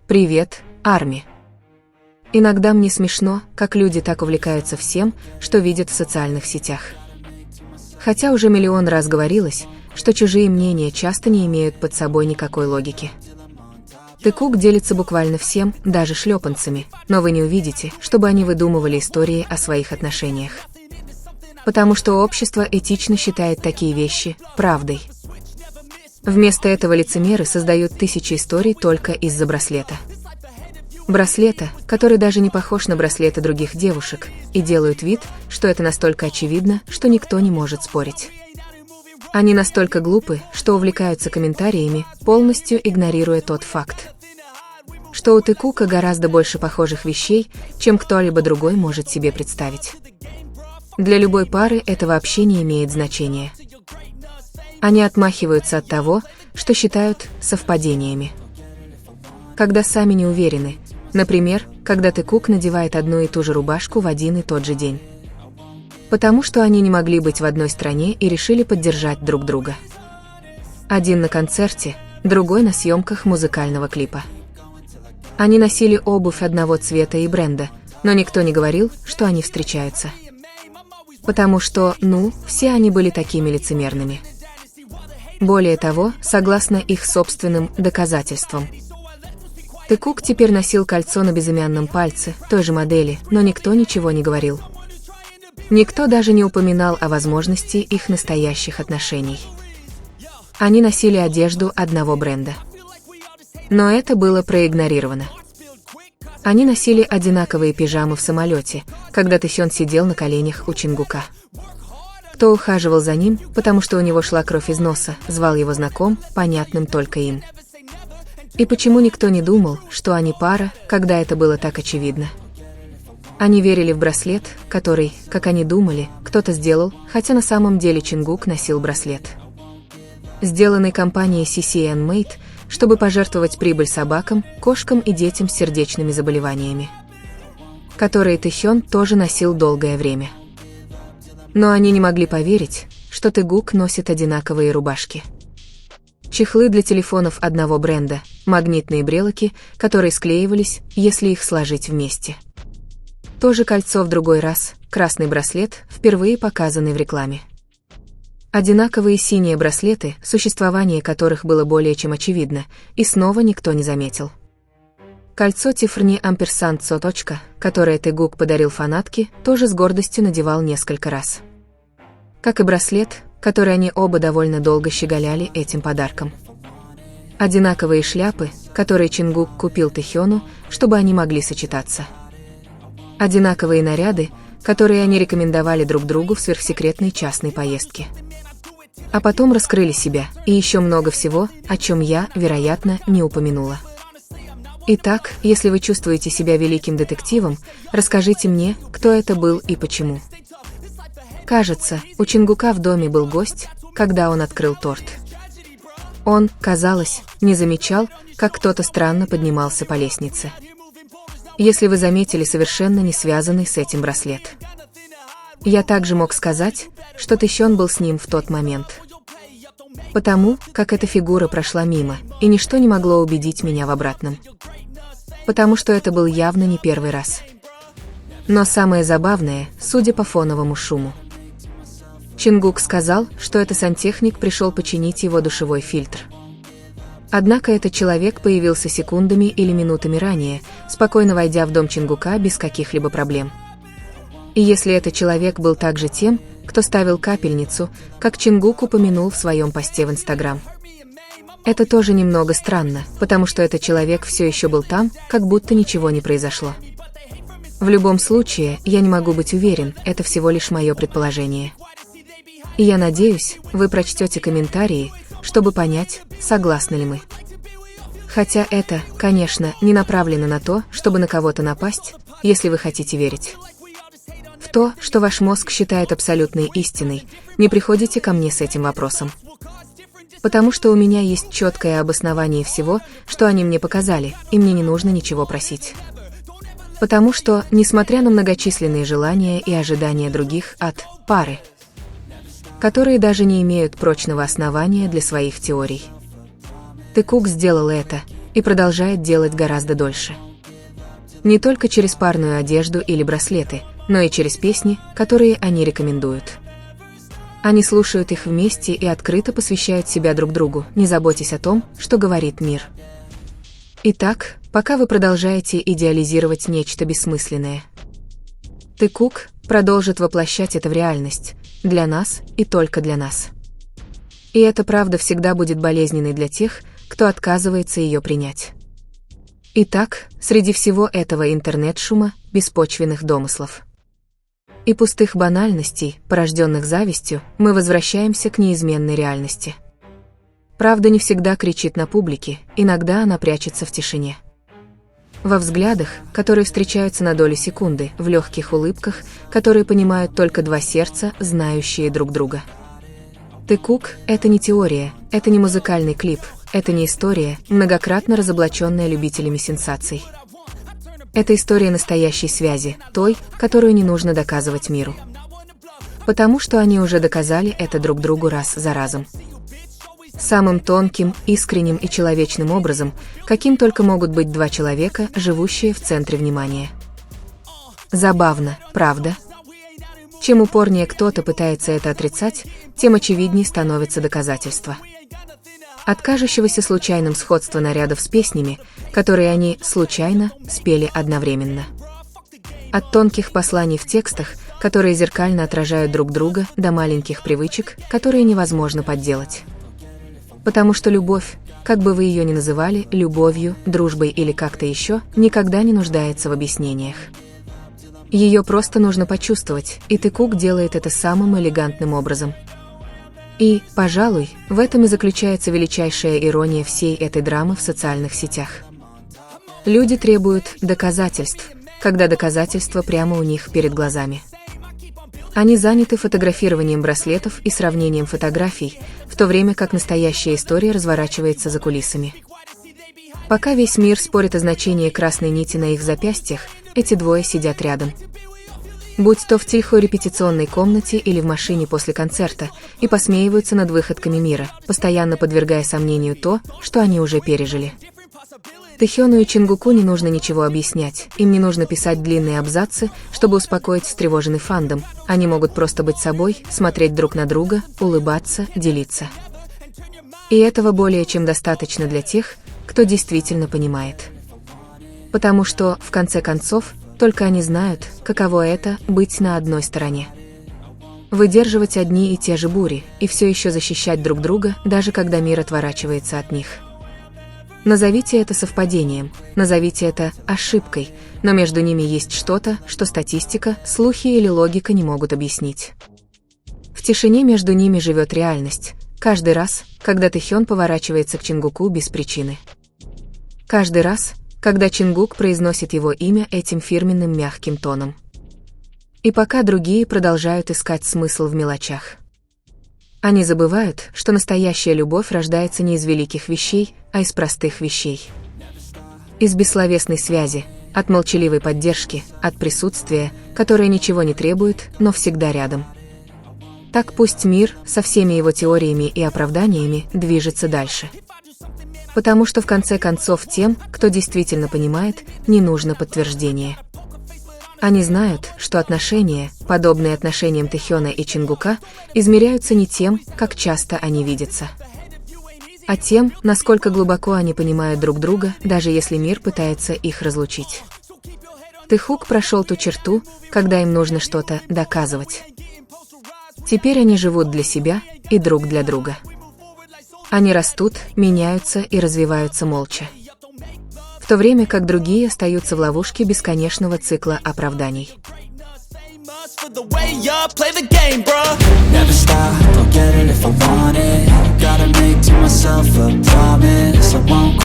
Привет, Арми. Иногда мне смешно, как люди так увлекаются всем, что видят в социальных сетях. Хотя уже миллион раз говорилось, что чужие мнения часто не имеют под собой никакой логики. Тыкук делится буквально всем, даже шлепанцами, но вы не увидите, чтобы они выдумывали истории о своих отношениях. Потому что общество этично считает такие вещи правдой. Вместо этого лицемеры создают тысячи историй только из-за браслета. Браслета, который даже не похож на браслеты других девушек, и делают вид, что это настолько очевидно, что никто не может спорить. Они настолько глупы, что увлекаются комментариями, полностью игнорируя тот факт, что у Тыкука гораздо больше похожих вещей, чем кто-либо другой может себе представить. Для любой пары это вообще не имеет значения. Они отмахиваются от того, что считают совпадениями. Когда сами не уверены, например, когда Тыкук надевает одну и ту же рубашку в один и тот же день. Потому что они не могли быть в одной стране и решили поддержать друг друга. Один на концерте, другой на съемках музыкального клипа. Они носили обувь одного цвета и бренда, но никто не говорил, что они встречаются. Потому что, все они были такими лицемерными. Более того, согласно их собственным доказательствам. Тыкук теперь носил кольцо на безымянном пальце, той же модели, но никто ничего не говорил. Никто даже не упоминал о возможности их настоящих отношений. Они носили одежду одного бренда. Но это было проигнорировано. Они носили одинаковые пижамы в самолете, когда Тэхён сидел на коленях у Чингука. Кто ухаживал за ним, потому что у него шла кровь из носа, звал его знаком, понятным только им. И почему никто не думал, что они пара, когда это было так очевидно? Они верили в браслет, который, как они думали, кто-то сделал, хотя на самом деле Чингук носил браслет, сделанный компанией CC Handmade, чтобы пожертвовать прибыль собакам, кошкам и детям с сердечными заболеваниями, которые Тэхён тоже носил долгое время. Но они не могли поверить, что Тыгук носит одинаковые рубашки. Чехлы для телефонов одного бренда, магнитные брелоки, которые склеивались, если их сложить вместе. То же кольцо в другой раз, красный браслет, впервые показанный в рекламе. Одинаковые синие браслеты, существование которых было более чем очевидно, и снова никто не заметил. Кольцо Тиффани Амперсанд Цоточка, которое Тыгук подарил фанатке, тоже с гордостью надевал несколько раз. Как и браслет, который они оба довольно долго щеголяли этим подарком. Одинаковые шляпы, которые Чингук купил Тэхёну, чтобы они могли сочетаться. Одинаковые наряды, которые они рекомендовали друг другу в сверхсекретной частной поездке. А потом раскрыли себя, и еще много всего, о чем я, вероятно, не упомянула. Итак, если вы чувствуете себя великим детективом, расскажите мне, кто это был и почему. Кажется, у Чингука в доме был гость, когда он открыл торт. Он, казалось, не замечал, как кто-то странно поднимался по лестнице. Если вы заметили совершенно не связанный с этим браслет. Я также мог сказать, что Тэхён был с ним в тот момент. Потому, как эта фигура прошла мимо, и ничто не могло убедить меня в обратном. Потому что это был явно не первый раз. Но самое забавное, судя по фоновому шуму. Чингук сказал, что это сантехник пришел починить его душевой фильтр. Однако этот человек появился секундами или минутами ранее, спокойно войдя в дом Чингука без каких-либо проблем. И если этот человек был также тем, кто ставил капельницу, как Чингук упомянул в своем посте в Инстаграм. Это тоже немного странно, потому что этот человек все еще был там, как будто ничего не произошло. В любом случае, я не могу быть уверен, это всего лишь мое предположение. И я надеюсь, вы прочтете комментарии, чтобы понять, согласны ли мы. Хотя это, конечно, не направлено на то, чтобы на кого-то напасть, если вы хотите верить в то, что ваш мозг считает абсолютной истиной, не приходите ко мне с этим вопросом. Потому что у меня есть четкое обоснование всего, что они мне показали, и мне не нужно ничего просить. Потому что, несмотря на многочисленные желания и ожидания других от пары, которые даже не имеют прочного основания для своих теорий, Тыкук сделал это, и продолжает делать гораздо дольше. Не только через парную одежду или браслеты, но и через песни, которые они рекомендуют. Они слушают их вместе и открыто посвящают себя друг другу, не заботясь о том, что говорит мир. Итак, пока вы продолжаете идеализировать нечто бессмысленное, Ты Кук продолжит воплощать это в реальность, для нас и только для нас. И эта правда всегда будет болезненной для тех, кто отказывается ее принять. Итак, среди всего этого интернет-шума, беспочвенных домыслов и пустых банальностей, порожденных завистью, мы возвращаемся к неизменной реальности. Правда не всегда кричит на публике, иногда она прячется в тишине. Во взглядах, которые встречаются на долю секунды, в легких улыбках, которые понимают только два сердца, знающие друг друга. Ты Кук — это не теория, это не музыкальный клип, это не история, многократно разоблаченная любителями сенсаций. Это история настоящей связи, той, которую не нужно доказывать миру. Потому что они уже доказали это друг другу раз за разом. Самым тонким, искренним и человечным образом, каким только могут быть два человека, живущие в центре внимания. Забавно, правда? Чем упорнее кто-то пытается это отрицать, тем очевиднее становится доказательство. От кажущегося случайным сходства нарядов с песнями, которые они, случайно, спели одновременно. От тонких посланий в текстах, которые зеркально отражают друг друга, до маленьких привычек, которые невозможно подделать. Потому что любовь, как бы вы ее ни называли, любовью, дружбой или как-то еще, никогда не нуждается в объяснениях. Ее просто нужно почувствовать, и Ты Кук делает это самым элегантным образом. И, пожалуй, в этом и заключается величайшая ирония всей этой драмы в социальных сетях. Люди требуют доказательств, когда доказательства прямо у них перед глазами. Они заняты фотографированием браслетов и сравнением фотографий, в то время как настоящая история разворачивается за кулисами. Пока весь мир спорит о значении красной нити на их запястьях, эти двое сидят рядом. Будь то в тихой репетиционной комнате или в машине после концерта, и посмеиваются над выходками мира, постоянно подвергая сомнению то, что они уже пережили. Тэхёну и Чингуку не нужно ничего объяснять, им не нужно писать длинные абзацы, чтобы успокоить встревоженный фандом, они могут просто быть собой, смотреть друг на друга, улыбаться, делиться. И этого более чем достаточно для тех, кто действительно понимает. Потому что, в конце концов, только они знают, каково это — быть на одной стороне. Выдерживать одни и те же бури, и все еще защищать друг друга, даже когда мир отворачивается от них. Назовите это совпадением, назовите это ошибкой, но между ними есть что-то, что статистика, слухи или логика не могут объяснить. В тишине между ними живет реальность, каждый раз, когда Тэхён поворачивается к Чингуку без причины. Каждый раз, когда Чингук произносит его имя этим фирменным мягким тоном. И пока другие продолжают искать смысл в мелочах. Они забывают, что настоящая любовь рождается не из великих вещей, а из простых вещей. Из бессловесной связи, от молчаливой поддержки, от присутствия, которое ничего не требует, но всегда рядом. Так пусть мир, со всеми его теориями и оправданиями, движется дальше. Потому что в конце концов тем, кто действительно понимает, не нужно подтверждение. Они знают, что отношения, подобные отношениям Тэхёна и Чингука, измеряются не тем, как часто они видятся, а тем, насколько глубоко они понимают друг друга, даже если мир пытается их разлучить. Ты Кук прошел ту черту, когда им нужно что-то доказывать. Теперь они живут для себя и друг для друга. Они растут, меняются и развиваются молча. В то время как другие остаются в ловушке бесконечного цикла оправданий.